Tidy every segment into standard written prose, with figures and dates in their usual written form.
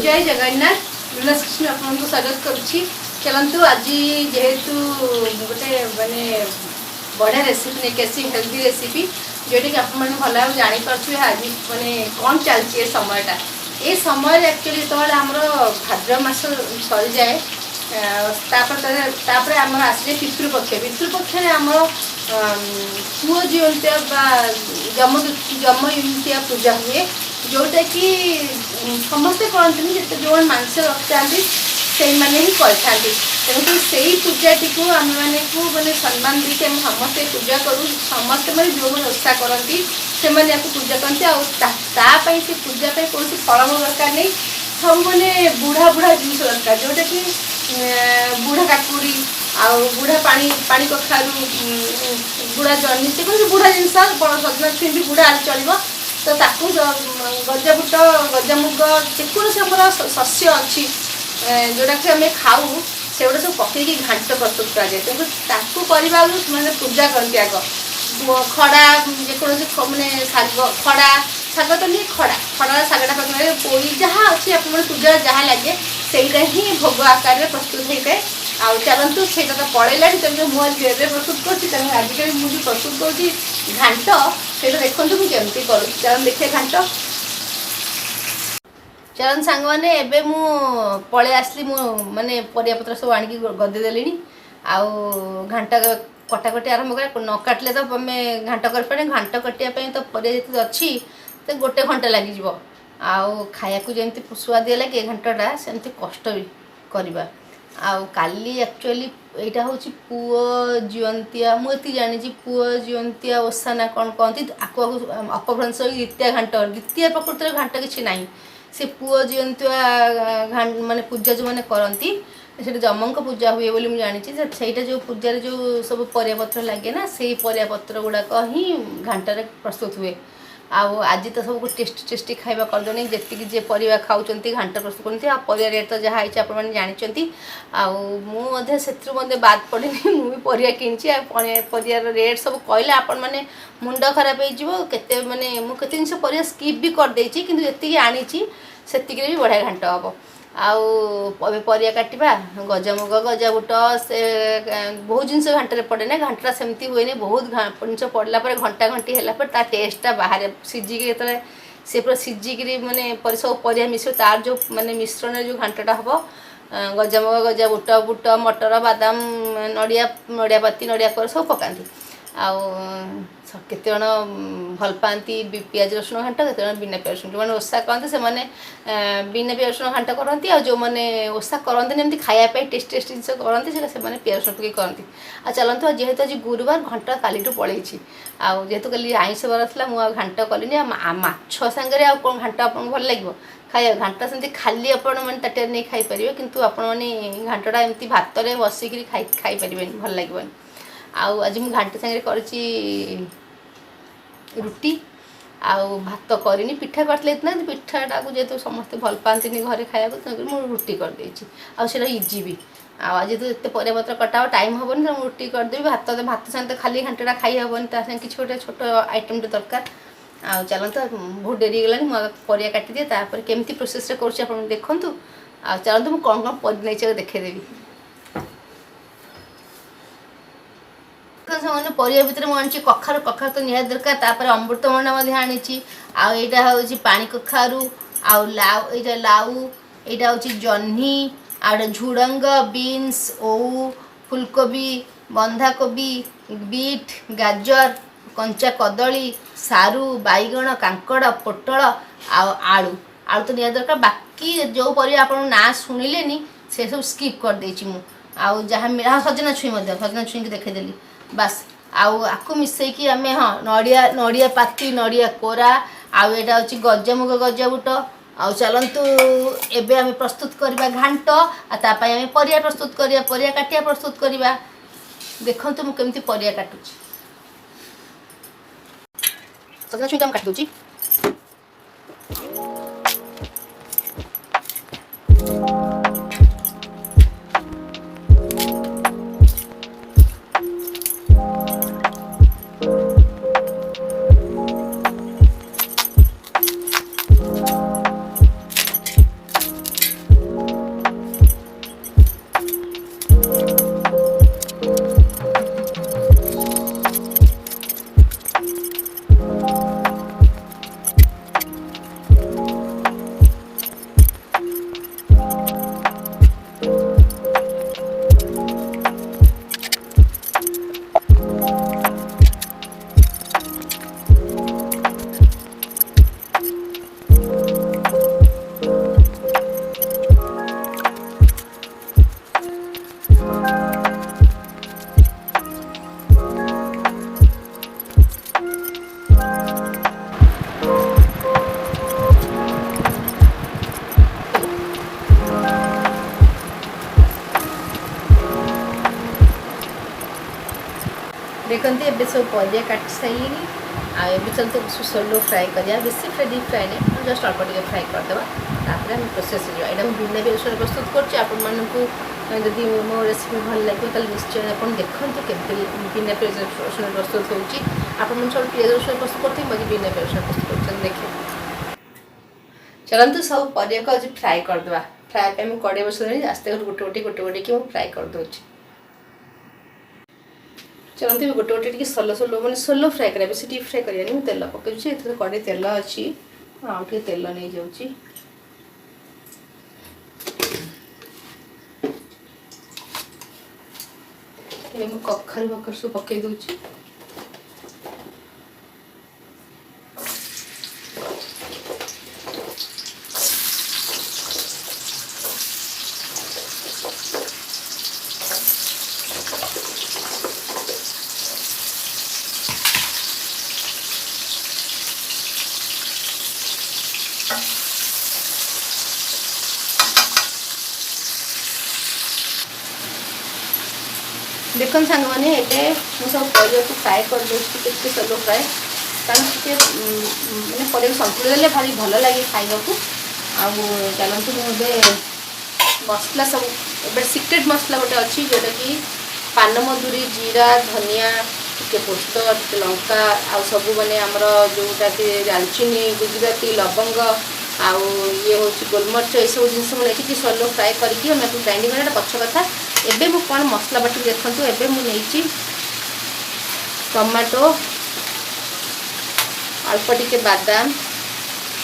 जय जगन्नाथ कृष्ण आपको स्वागत करुच्ची। चलतु आज जेहेतु गोटे माने बढ़िया रेसिपी नहीं कैसी हेल्दी रेसिपी जोटा कि आप भल भाव जापे आज माने कौन चलती समयटा ये समय एक्चुअली जो आम भाद्र मास सरी जाए तापर आम आसे पितृपक्ष आम पुओ जीवंतिया जम पूजा हुए जोटा कि समस्ते कहते जो मानस रखी से मैंने ही करते तेणुक से पूजाटी को आम मैंने सम्मान देके आम समस्ते पूजा करूँ समस्ते मैंने जो मैंने ओषा करती से मैंने पूजा करते से पूजापी कौन फलमूल दरकार नहीं सब मैंने बुढ़ा बुढ़ा जिन दरकार जोटा कि बुढ़ा काकुड़ी बुढ़ा पानी कखारू बुढ़ा जन्नी से कौन बुढ़ा जिन सजना छुई भी बुढ़ा चलो तो ताकू गजाबुट गजामुग जेकोसी आम शस्य अच्छी जोटा कि आम खाऊ से गुड़ा सब पकईकि घाट प्रस्तुत कराए तेणु करने मैंने पूजा करती आग खड़ा जेकोसी मैंने शाग खड़ा शाग तो नहीं खड़ा शागटा पकड़े पोई जहाँ अच्छी आप पूजा जहाँ लगे से ही भोग आकार में प्रस्तुत होता है। आउ चलतु से तो पड़ेगा तेज मुझे प्रस्तुत करें आजिकल मुझे प्रस्तुत करुँगी घाट से देखो मुझे केमती कर चलन देखिए घाट चलन सांग मैंने एबे मु पलि आसली माने परियापत्र सब आणिकी गदेदेली आउ घाट कटाकटी आरंभ कर न काटिले तो आम घाट कर घाट कटापी तो परिया अच्छी तो गोटे घंटा लग आउ खाया जमी सुआदिया लगे घंटा सेमती कष्ट भी करवा आउ काली एक्चुअली यहाँ हूँ पुओ जीवंतिया मुझे जानी पुओ जीवंतिया ओषा ना कौन कहती आपको अपभ्रंश दीतिया घाट दीतिया प्रकृति घाट किसी ना से पुओ जीवंतिया माने पूजा जो मैंने करती से जमंक पूजा हुए बोली मुझे जानी से जो पूजार जो सब परियापत्र लगे ना से परियापत्र गुड़ाक ही घाटे प्रस्तुत हुए आज तो सब टेस्टी खाଇବା करदे जी जे परिया खाऊँ घाट प्रस्तुत करते परिया रेट तो जहाँ आप जानते मुझे से बाद पड़े मुझे परिया किणी परियार रेट सब कहले आपण मैंने मुंड खराब होते माने मुझे जिन परिया स्कीप भी करदे कि आनी से भी बढ़िया घाट हम परिया काटा गजामुग गजाबुट से बहुत जिनस घाटे पड़े ना घाटा सेमती हुए नहीं बहुत जिन पड़ला घंटा घंटी है टेस्टा बाहर सीझिकी जो से पूरा सीझिकी मैंने सब परिया मिश्र तार जो मैंने मिश्रण जो घाटा हम गजामुग गजाबुट बुट मटर बादाम नड़िया नड़ियापाती नड़िया कर सब पकाती केते भल पाती पियाज रसुण घाट केते बिना पियाज रसुण जो मैंने ओषा करते से बिना पियाज रसुण घाट करती जो मैंने ओषा करते एमती खायापी टेस्ट टेस्ट जिन करती से पियाज रसुण पकई करती चलतु जेहेतु आज गुरुवार घंटा काली पलि जेहेतु कल आईष बार था मुझे घाट कली माछ सांगे कौन घाट आप भल लगे खाया घाटा सेमती खाली आपण मैंने ताटिया नहीं खाई पारे किंतु आपण मैंने घाटा एमती भात में बसिक खाई पारे भल लगे आज मुझे घाटे सांगे कर रुटी आउ भात करनी पिठा करते इतना पिठाटा को जेहेतु समस्ते भल पाती घरे खाया मुझे रुटी करदे आसा इजी भी आज तो ये परियापत्र कटा टाइम हेनी तो रुटी करदेवी भात भात साथ खाली घाटा खाई हेनी कि गोटे छोट आइटम दरकार चलते बहुत डेरी गला मुझे परिया काटी दिए तापर केमती प्रोसेस कर देखूँ चलते मुझे कौन कौन पर नहीं देखदेवी मैंने परिया भितर मुझे कखारू कखारू तो निहाती दरकार अमृतभंडा आनी आईटा हूँ पानी कखारू आउ यहाँ लाउ यहाँ हूँ जह्नी आउ झुड़ंग बीन्स ओऊ फुलकोबी बंधाकोबी बीट गाजर कंचा कदली सारू बैगण कांकड़ पोटल आलू आलू तो निहाती दरकार बाकी जो परिया आप ना शुणिले से सब स्किप कर देची मु जहाँ सजना छुई की देखदेली बास आपको मिसेकी आम हाँ नड़िया नड़िया पाती नड़िया कोरा आटा हूँ गजामुग गजाबुट चलतु एबे आम प्रस्तुत करवा घाट आम परिया प्रस्तुत करवा परिया काटिया प्रस्तुत करवा देखो मुझे केमती परिया काटुची सजना छुई काट दूची देखते ए सब परिया काट सारे आए चल तो सोलो फ्राए करा बेसी फ्राए डीप फ्राए नहीं जस्ट अल्प टे फ्राए करदे तापर प्रोसेस यहाँ बिना बेसन प्रस्तुत करदी मो रेसिपी भल लगे तो निश्चय आप देखते केमती बिना पियाज रसुण प्रस्तुत होपन सब पियाज रसुण प्रस्तुत करते बाकी बिना पियाज रसुण प्रस्तुत कर देखे चलते सब परिया को आज फ्राए करदे फ्राए पे मुझे कड़े बसनी आस्ते गोटे गोटे कि फ्राए करदे चलते गोटे गोटे टी सोलो सोलो मैंने सोलो फ्राए करा बेस डीप फ्राए करा नहीं तेल पकड़ी कड़े तेल अच्छी आगे तेल नहीं जाऊँगी कखारू बखारू सब पकई दूची देखो सांग मैंने ये सब परिया को फ्राए कर दूसरी सोलो फ्राए कारण टे मैंने परिया संतुली देले भारी भल लगे खाइबा को चलते मुझे मसला सब ए सिक्रेट मसला गोटे अच्छी जोटा कि पान मधुरी जीरा धनिया टे पोस्त टे लंका आ सब मैंने आमर जोटा कि दालचीनी गुजराती लवंग आउ ये हूँ गोलमरिच ये सब जिन मैंने सोलो फ्राए करके ग्राइंडिंग कर पछ कथा एबे मु कौन मसला बाटी देखूँ एबे मु नहीं टमाटो अल्प टिके बादाम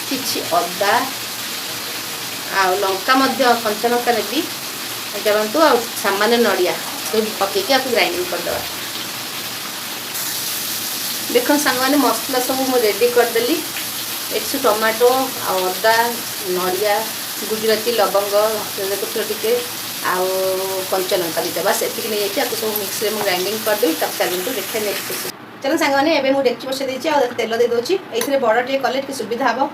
किछि अदा आ लंका कंचा लंका नेबी चलतु आ सामान्य नड़िया पकईकि आपको ग्राइंडिंग करदे देख सांग मैंने मसला सब मुझे रेडी करदेली एक टमाटो अदा नड़िया गुजराती लवंग टे आउ कंचा लंका दीटा बस एतिक नहीं जाती सब मिक्सर में ग्राइंडिंग करदेवी तब चलते देखिए नेक्स्ट चलो सांग मैंने एवं मुझे डेक्ची बसई देती तेल दे दूसरी ये बड़ टे कले सुविधा हम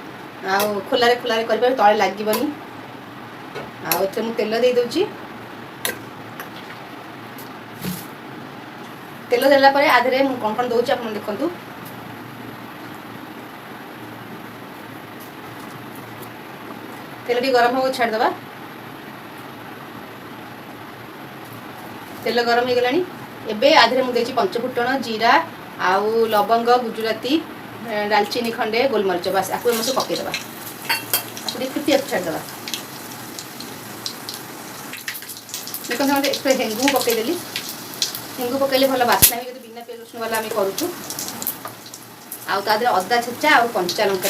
आउ खोलारे खोलारे कर तले लगनी आउ तेल दे दूची तेल देला आधे कौन कौन दूसरी आप देखु तेल टी गरम हो छाड़दे तेल गरम हो गलानी एबे आधे मुझे पंचफुटण जीरा आउ लवंग गुजराती दालचीनी खंडे गोलमरिच बस आपको सब पकईदे फुटी छाड़दे देखते हेंगू पकईदेली हेंगू पकईले भल बास्ना भी बिना पियाज रसुण वाला आम करूँ आधे अदा छेचा आ कंचा लंका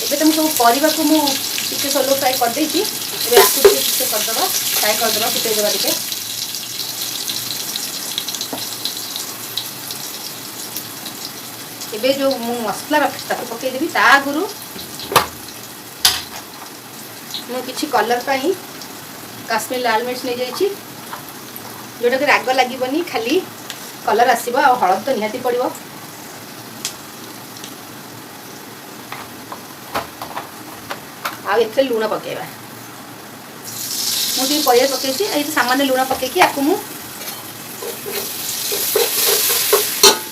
एबे तुम सब परिवा को मु टिके सोलो फ्राए कर देछि एबे आकु टिके करदबा फ्राए करदबा फुटै देबा टिके एबे जो मु मसला रखि ताको पकै देबी ता आगुरु मु किछि कलर पाई काश्मीर लाल मिर्च नै जाइछि जोटा कि राग लागिबनी खाली कलर आसीबा आ हळद तो निहाती पड़िबो आगे लुण पकेबा मुझे परिया पकई सामान्य लुण पकईकि आपको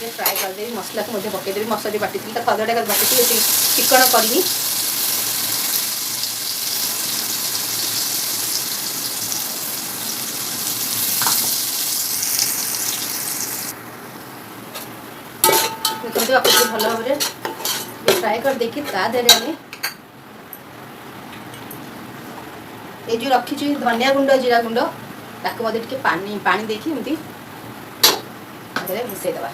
फ्राए करदेवी मसला को मुझे पकईदेवी मसला बाटी थी खदटा बाटी चिकन करनी देखते आपको भल भाव फ्राए कर देखी तादेह आम ये जो रखी धनिया गुंड जीरा गुंड ताको मध्य टिके पानी पानी देखी एमती मिसईदे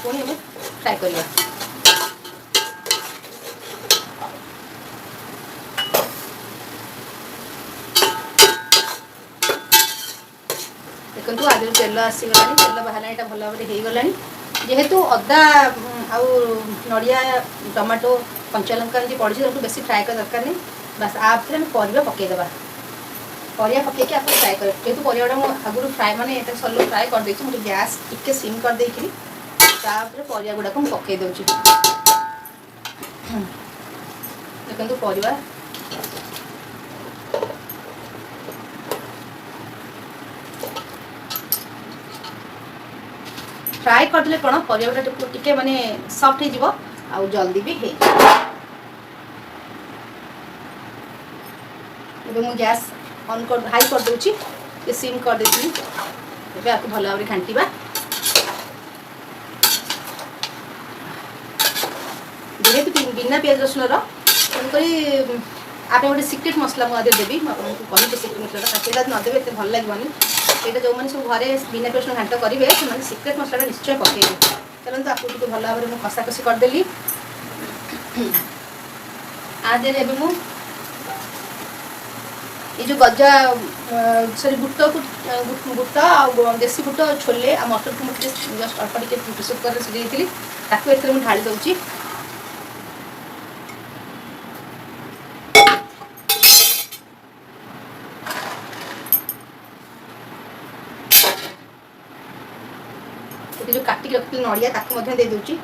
पुणी हमें फ्राए करवा देखो आगे तेल आसीगला तेल बाहर यहाँ भल भाव हो गला जेहेतु अदा आउ नड़िया टमाटो कंचा लंका पड़ी बेस फ्राए कर दरकार नहीं बस आप परिया पकईदे परिया पकईकि आप फ्राए कर जेहतु परिया आगुरी फ्राए मैंने सोलो फ्राए कर देती मुझे गैस टिके सिम कर देकरी परिया गुड़ाक पकई दूँ देखो परिवा फ्राए करदे कौन परिवाटा टिके माने सॉफ्ट हो आउ जल्दी भी हो गैस ऑन कर हाई कर दूची सिम कर देती आपको भल भाव घांटा जेहेतु बिना प्याज रसुण तेणुक आप गोटे सिक्रेट मसला मुझे देवी आपको कही सिक्रेट मसला नदेवे एत भल लगे ये जो मैंने सब घरे बिना प्याज रसुण घांट करेंगे से सिक्रेट मसला निश्चय पकड़े चलते आपको टे भल भाव में कषा कषि करदेली आदि ये जो गजा सॉरी बुट देसी बुट छोले आ मटर को मुझे जस्ट अल्प टे प्रेसर कुकर में सिझाई ताकू ढाली दूची जो काटिक रखी नड़िया ताकू दे दूची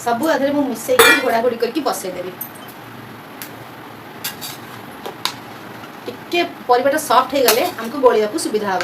सबू आधे मुझे मिसई घोड़ा घोड़ी करके बसईदेवी टिके परिवाटा सॉफ्ट हो गले हमको गोलिया को सुविधा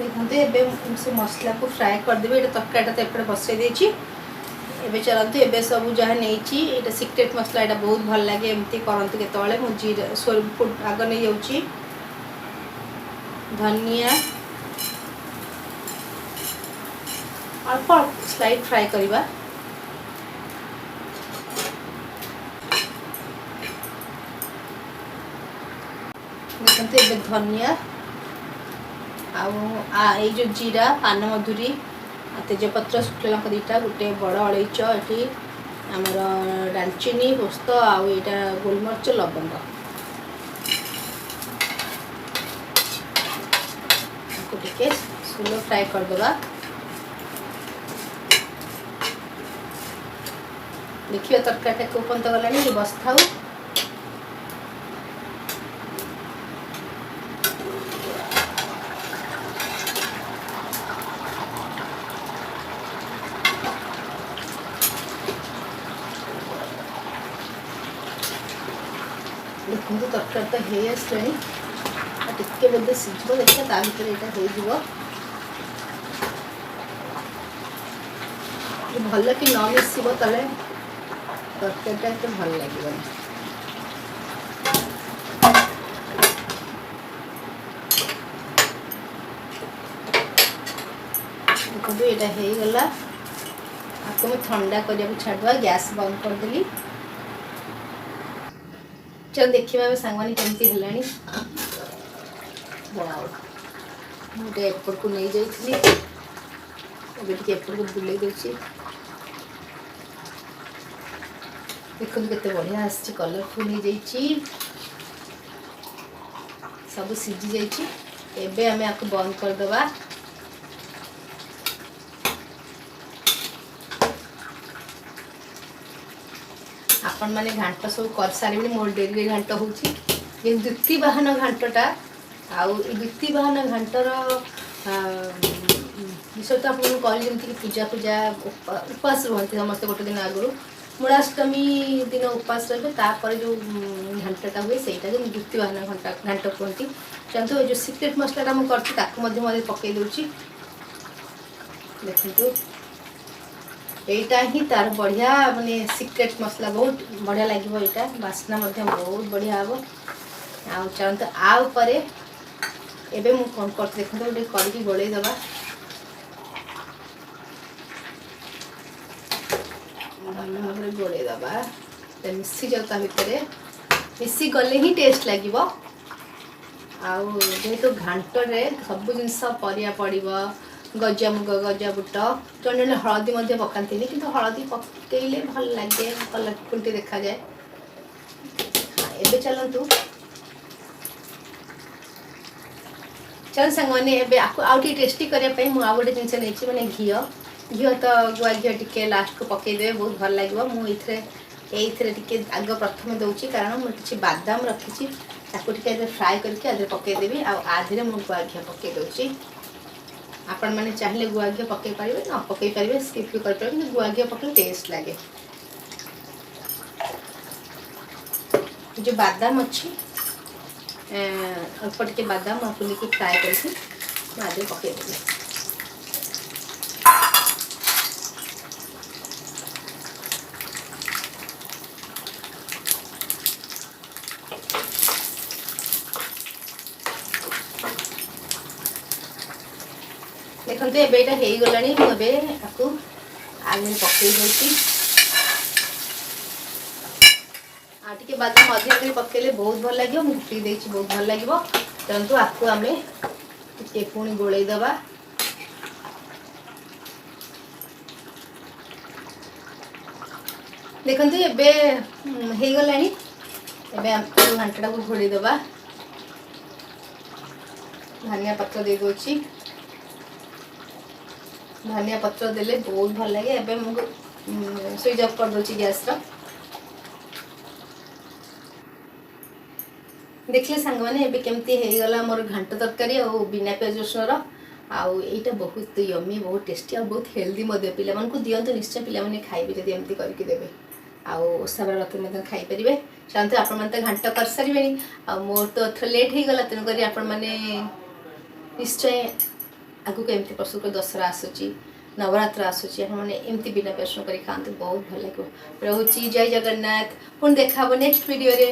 हम देखते से मसला को फ्राए करदेवी ये तरकारीटा तो एपटे बसई देती एवं चलते एवं सब जहाँ नहीं ये सिक्रेट मसला यहाँ बहुत भल लगे एमती करते केतले मु जीरा सोर आग नहीं जाऊँगी धनिया अल्प अल्प स्लाइड फ्राए करवा देखते एवं धनिया आई जो जीरा पान मधुरी तेजपत्र शुक्ला लंका दीटा गोटे बड़ अलैच ये आमर डालचीनी पोस्त आईटा गोलमरीच लवंग टे स्लो फ्राए करदे देखिए तरकारीटा को पंत गलानी बस था देखो तरकारी तो हो आसलानी टिके बोधे सीझ देखिए ता भर यहाँ भल कि न मिसब तले तरकारीटा एत भल लगे देखो यहाँ हो गला आपको मैं ठंडा करने छाड़ा गैस बंद करदेली चल देखिए सांगवानी केमती है गोटे एपट को नहीं जाइए एपट को बुले दूसरी देखो केते बढ़िया आसी कलरफुल हो जाइए सब सीझी जाइए आम आपको बंद करदे आपण मैंने घांट सब कर सारे मोर डेली घांट हो द्वितीय वाहन घांटा आउ द्वितीय वाहन घांटर विषय तो आपको कहली जमीक पूजा पूजा उपास रुहति समस्त गोटे दिन आगु मूलाष्टमी दिन उपास रे तापर जो घांटा हुए से द्वितीय घंटा घांट कहती जानते जो सिक्रेट मसलाटा मुझे करती पकई दूची देखो यहीटा ही तार बढ़िया माने सिक्रेट मसला बहुत बढ़िया लगे यहाँ बास्ना बहुत बढ़िया हम आ चलते आउे एवं मुझे कौन कर देखते गोटे करके गोल दबा भल भाव गोल दबा मिसी जाता भितर मिसी गले ही टेस्ट लगे जेहेतु घांटे सब जिनस परिया पड़ो गजामुग गजा बुट जन जन हलदी पकाती कि हलदी पकईले भल लगे कलरफुल देखा जाए एबे चलतु चल सांग मैंने आउ टेस्टी करने मुझे गोटे जिनस नहीं मैंने घी घी तो गुआ घी टे लास्ट को पकईदे बहुत भल लगे मुझे ये आग प्रथम दूसरी कारण मुझे किसी बादाम रखी फ्राए करके पकईदेवी आधे मुझे गुआ घी पकई दूसरी आपण मैंने चाहिए गुआ घी पकई पारे न पकई पारे स्किप भी करें गुआ घी पकड़े टेस्ट लगे जो बादाम अच्छी अल्प टे बादाम आपको फ्राए करके आधे पकईदेवी देखते एबेटा हो गला मुझे आलू पकई दूसरी आटे बादाम अधिक पकड़े बहुत भल लगे मुझे पी बहुत भल लगे चलतु आपको आम पुणी गोल दबा देखते एबे हो गला घांटा को घोड़ी दबा धनिया पत्र दे दूची धनिया पत्र देले बहुत भल लगे एबे मुझे स्विच ऑफ कर दूची गैस रो देखले सांग माने एबे केमती हे गला मोर घांट तरकारी और बिना प्याज रसुन आउ एटा बहुत यम्मी बहुत टेस्टी और बहुत हेल्दी मध्य पिला मन को दियंतु निश्चय पिला माने खाइबे जदि एमती करके देबे आउ ओसाबर रत में खाई परिबे जानते आपण माने घांट कर सारिबेनी आ मोर तो थोड़ा लेट हे गला तन करी आपण माने निश्चय आगु को एमती प्रस्तुत कर दशहरा आसूची नवरात्र आसूची मैंने एमती बिना प्याज रसुन कर खाते बहुत भल लगे रोची जय जगन्नाथ पुणी देखा नेक्स्ट वीडियो रे।